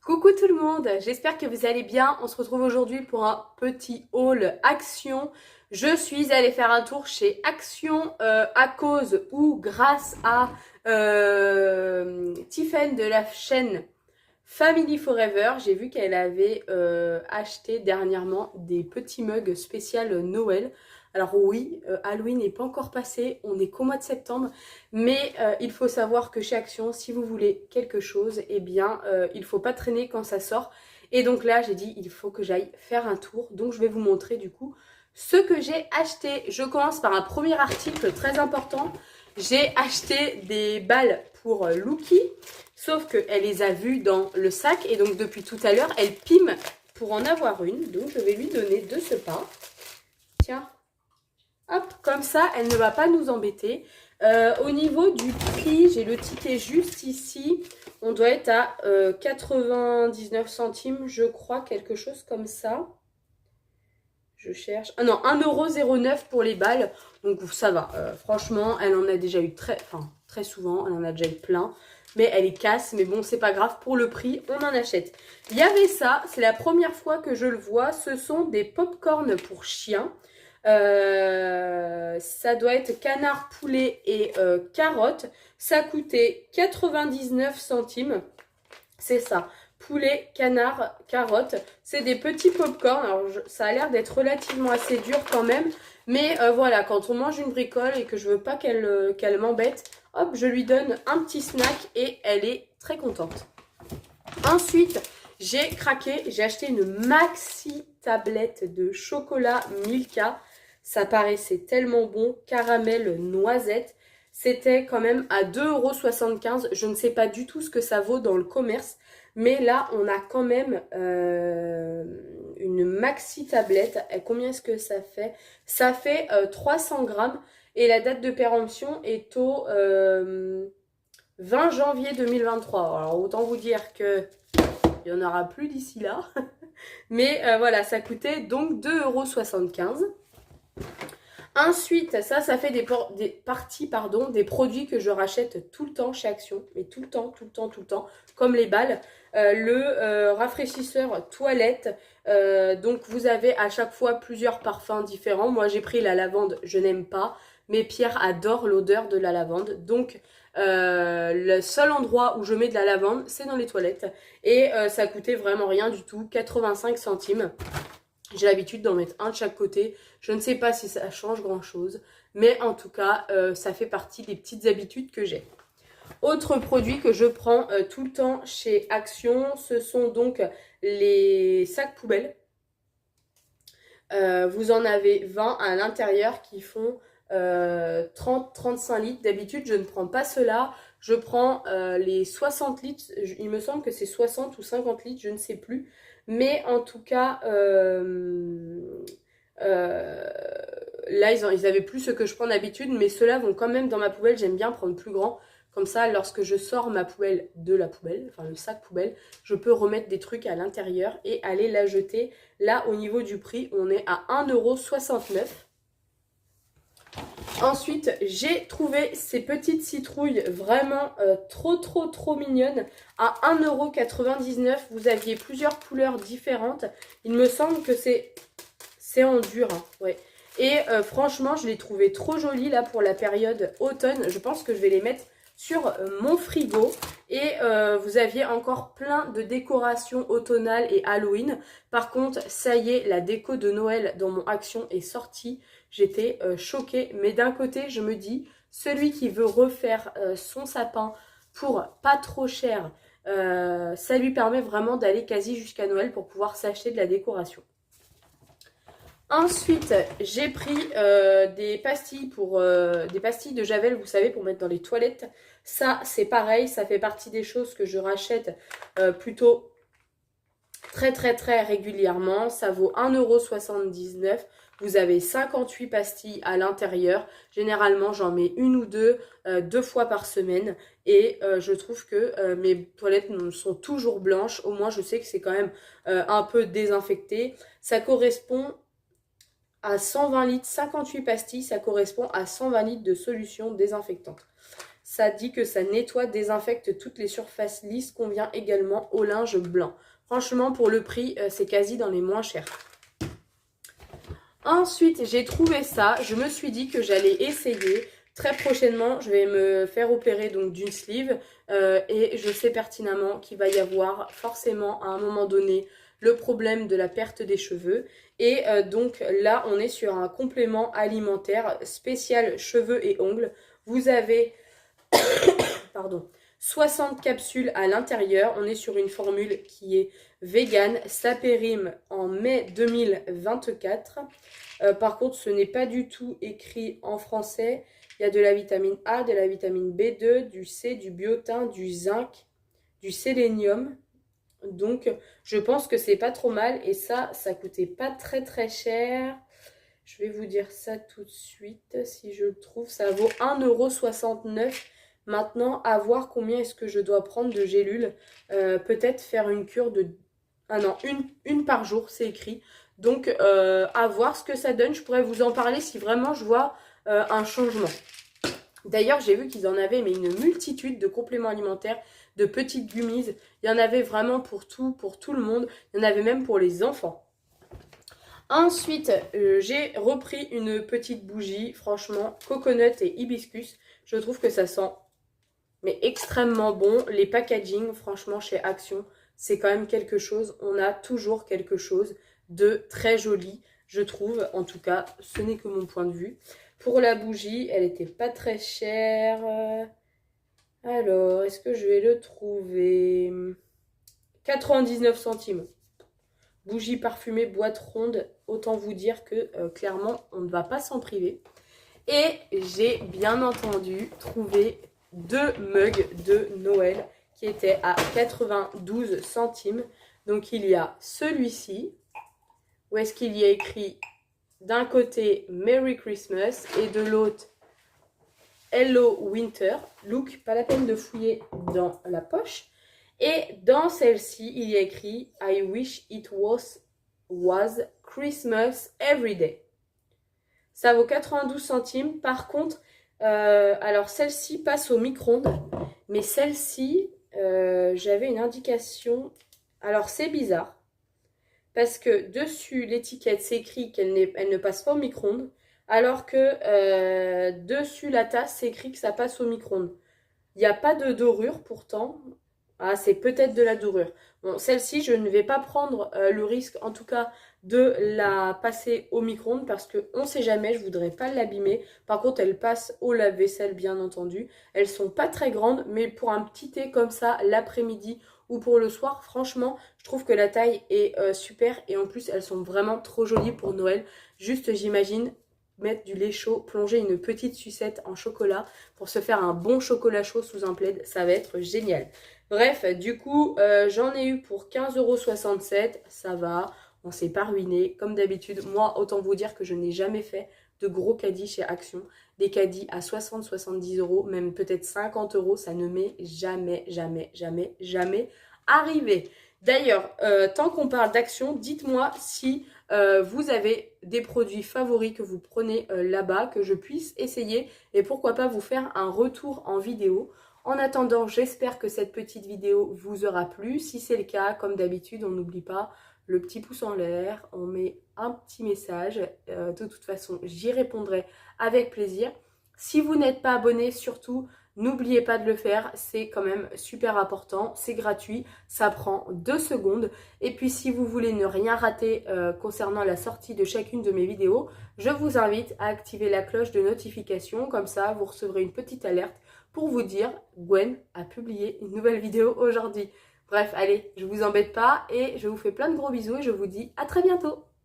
Coucou tout le monde, j'espère que vous allez bien. On se retrouve aujourd'hui pour un petit haul Action. Je suis allée faire un tour chez Action à cause ou grâce à Tiffen de la chaîne Family Forever. J'ai vu qu'elle avait acheté dernièrement des petits mugs spécial Noël. Alors oui, Halloween n'est pas encore passé, on est qu'au mois de septembre, mais il faut savoir que chez Action, si vous voulez quelque chose, eh bien, il faut pas traîner quand ça sort. Et donc là, j'ai dit, il faut que j'aille faire un tour. Donc je vais vous montrer du coup ce que j'ai acheté. Je commence par un premier article très important. J'ai acheté des balles pour Lucky, sauf qu'elle les a vues dans le sac et donc depuis tout à l'heure, elle pime pour en avoir une. Donc je vais lui donner de ce pas. Tiens, hop, comme ça, elle ne va pas nous embêter. Au niveau du prix, j'ai le ticket juste ici. On doit être à 99 centimes, je crois, quelque chose comme ça. Je cherche. Ah non, 1,09 € pour les balles. Donc ça va. Franchement, elle en a déjà eu très souvent. Elle en a déjà eu plein. Mais elle est casse. Mais bon, c'est pas grave. Pour le prix, on en achète. Il y avait ça. C'est la première fois que je le vois. Ce sont des pop-corn pour chiens. Ça doit être canard, poulet et carottes. Ça coûtait 99 centimes. C'est ça. Poulet, canard, carottes. C'est des petits pop-corn. Alors, ça a l'air d'être relativement assez dur quand même. Mais voilà, quand on mange une bricole et que je veux pas qu'elle m'embête, hop, je lui donne un petit snack et elle est très contente. Ensuite, j'ai craqué. J'ai acheté une maxi tablette de chocolat Milka. Ça paraissait tellement bon. Caramel noisette. C'était quand même à 2,75 €. Je ne sais pas du tout ce que ça vaut dans le commerce. Mais là, on a quand même une maxi tablette. Et combien est-ce que ça fait? Ça fait 300 grammes. Et la date de péremption est au 20 janvier 2023. Alors, autant vous dire que il n'y en aura plus d'ici là. Mais voilà, ça coûtait donc 2,75 €. Ensuite, ça fait des produits que je rachète tout le temps chez Action. Mais tout le temps, tout le temps, tout le temps. Comme les balles. Le rafraîchisseur toilette. Donc, vous avez à chaque fois plusieurs parfums différents. Moi, j'ai pris la lavande, je n'aime pas. Mais Pierre adore l'odeur de la lavande. Donc, le seul endroit où je mets de la lavande, c'est dans les toilettes. Et ça coûtait vraiment rien du tout. 85 centimes. J'ai l'habitude d'en mettre un de chaque côté. Je ne sais pas si ça change grand chose. Mais en tout cas, ça fait partie des petites habitudes que j'ai. Autre produit que je prends tout le temps chez Action, ce sont donc les sacs poubelles. Vous en avez 20 à l'intérieur qui font 30-35 litres. D'habitude, je ne prends pas cela. Je prends les 60 litres. Il me semble que c'est 60 ou 50 litres, je ne sais plus. Mais en tout cas, là, ils avaient plus ce que je prends d'habitude. Mais ceux-là vont quand même dans ma poubelle. J'aime bien prendre plus grand. Comme ça, lorsque je sors ma poubelle de la poubelle, enfin le sac poubelle, je peux remettre des trucs à l'intérieur et aller la jeter. Là, au niveau du prix, on est à 1,69 €. Ensuite, j'ai trouvé ces petites citrouilles vraiment trop mignonnes à 1,99 €. Vous aviez plusieurs couleurs différentes. Il me semble que c'est en dur, hein, ouais. Et franchement, je les trouvais trop jolies là pour la période automne. Je pense que je vais les mettre sur mon frigo. Et vous aviez encore plein de décorations automnales et Halloween. Par contre, ça y est, la déco de Noël dans mon Action est sortie. J'étais choquée. Mais d'un côté, je me dis, celui qui veut refaire son sapin pour pas trop cher, ça lui permet vraiment d'aller quasi jusqu'à Noël pour pouvoir s'acheter de la décoration. Ensuite, j'ai pris des pastilles des pastilles de Javel, vous savez, pour mettre dans les toilettes. Ça, c'est pareil, ça fait partie des choses que je rachète plutôt très régulièrement. Ça vaut 1,79 €. Vous avez 58 pastilles à l'intérieur. Généralement, j'en mets une ou deux fois par semaine. Et je trouve que mes toilettes sont toujours blanches. Au moins, je sais que c'est quand même un peu désinfecté. Ça correspond à 120 litres, 58 pastilles, ça correspond à 120 litres de solution désinfectante. Ça dit que ça nettoie, désinfecte toutes les surfaces lisses, convient également au linge blanc. Franchement, pour le prix, c'est quasi dans les moins chers. Ensuite, j'ai trouvé ça. Je me suis dit que j'allais essayer. Très prochainement, je vais me faire opérer donc d'une sleeve et je sais pertinemment qu'il va y avoir forcément à un moment donné le problème de la perte des cheveux. Et donc là, on est sur un complément alimentaire spécial cheveux et ongles. Vous avez pardon, 60 capsules à l'intérieur. On est sur une formule qui est vegan. Ça périme en mai 2024. Par contre, ce n'est pas du tout écrit en français. Il y a de la vitamine A, de la vitamine B2, du C, du biotin, du zinc, du sélénium. Donc, je pense que c'est pas trop mal. Et ça coûtait pas très très cher. Je vais vous dire ça tout de suite. Si je le trouve, ça vaut 1,69 €. Maintenant, à voir combien est-ce que je dois prendre de gélules. Peut-être faire une cure de... Ah non, une par jour, c'est écrit. Donc, à voir ce que ça donne. Je pourrais vous en parler si vraiment je vois un changement. D'ailleurs, j'ai vu qu'ils en avaient mais une multitude de compléments alimentaires, de petites gummies. Il y en avait vraiment pour tout le monde. Il y en avait même pour les enfants. Ensuite, j'ai repris une petite bougie. Franchement, coconut et hibiscus. Je trouve que ça sent mais extrêmement bon. Les packaging, franchement, chez Action, c'est quand même quelque chose. On a toujours quelque chose de très joli, je trouve. En tout cas, ce n'est que mon point de vue. Pour la bougie, elle n'était pas très chère. Alors, est-ce que je vais le trouver? 99 centimes. Bougie parfumée, boîte ronde. Autant vous dire que clairement, on ne va pas s'en priver. Et j'ai bien entendu trouvé 2 mugs de Noël qui étaient à 92 centimes. Donc, il y a celui-ci, où est-ce qu'il y a écrit d'un côté Merry Christmas et de l'autre Hello Winter. Look, pas la peine de fouiller dans la poche. Et dans celle-ci, il y a écrit I wish it was Christmas every day. Ça vaut 92 centimes. Par contre, alors celle-ci passe au micro-ondes. Mais celle-ci, j'avais une indication. Alors c'est bizarre. Parce que dessus l'étiquette, c'est écrit qu'elle ne passe pas au micro-ondes. Alors que dessus la tasse, c'est écrit que ça passe au micro-ondes. Il n'y a pas de dorure pourtant. Ah, c'est peut-être de la dorure. Bon, celle-ci, je ne vais pas prendre le risque, en tout cas, de la passer au micro-ondes parce qu'on ne sait jamais, je ne voudrais pas l'abîmer. Par contre, elle passe au lave-vaisselle, bien entendu. Elles sont pas très grandes, mais pour un petit thé comme ça, l'après-midi ou pour le soir, franchement, je trouve que la taille est super. Et en plus, elles sont vraiment trop jolies pour Noël. Juste, j'imagine mettre du lait chaud, plonger une petite sucette en chocolat pour se faire un bon chocolat chaud sous un plaid. Ça va être génial. Bref, du coup, j'en ai eu pour 15,67 €. Ça va, on s'est pas ruiné. Comme d'habitude, moi, autant vous dire que je n'ai jamais fait de gros caddies chez Action. Des caddies à 60, 70 €, même peut-être 50 €, ça ne m'est jamais, jamais, jamais, jamais arrivé. D'ailleurs, tant qu'on parle d'Action, dites-moi si vous avez des produits favoris que vous prenez là-bas, que je puisse essayer et pourquoi pas vous faire un retour en vidéo. En attendant, j'espère que cette petite vidéo vous aura plu. Si c'est le cas, comme d'habitude, on n'oublie pas le petit pouce en l'air, on met un petit message. De toute façon, j'y répondrai avec plaisir. Si vous n'êtes pas abonné, surtout, n'oubliez pas de le faire. C'est quand même super important. C'est gratuit. Ça prend 2 secondes. Et puis, si vous voulez ne rien rater concernant la sortie de chacune de mes vidéos, je vous invite à activer la cloche de notification. Comme ça, vous recevrez une petite alerte pour vous dire Gwen a publié une nouvelle vidéo aujourd'hui. Bref, allez, je vous embête pas et je vous fais plein de gros bisous et je vous dis à très bientôt.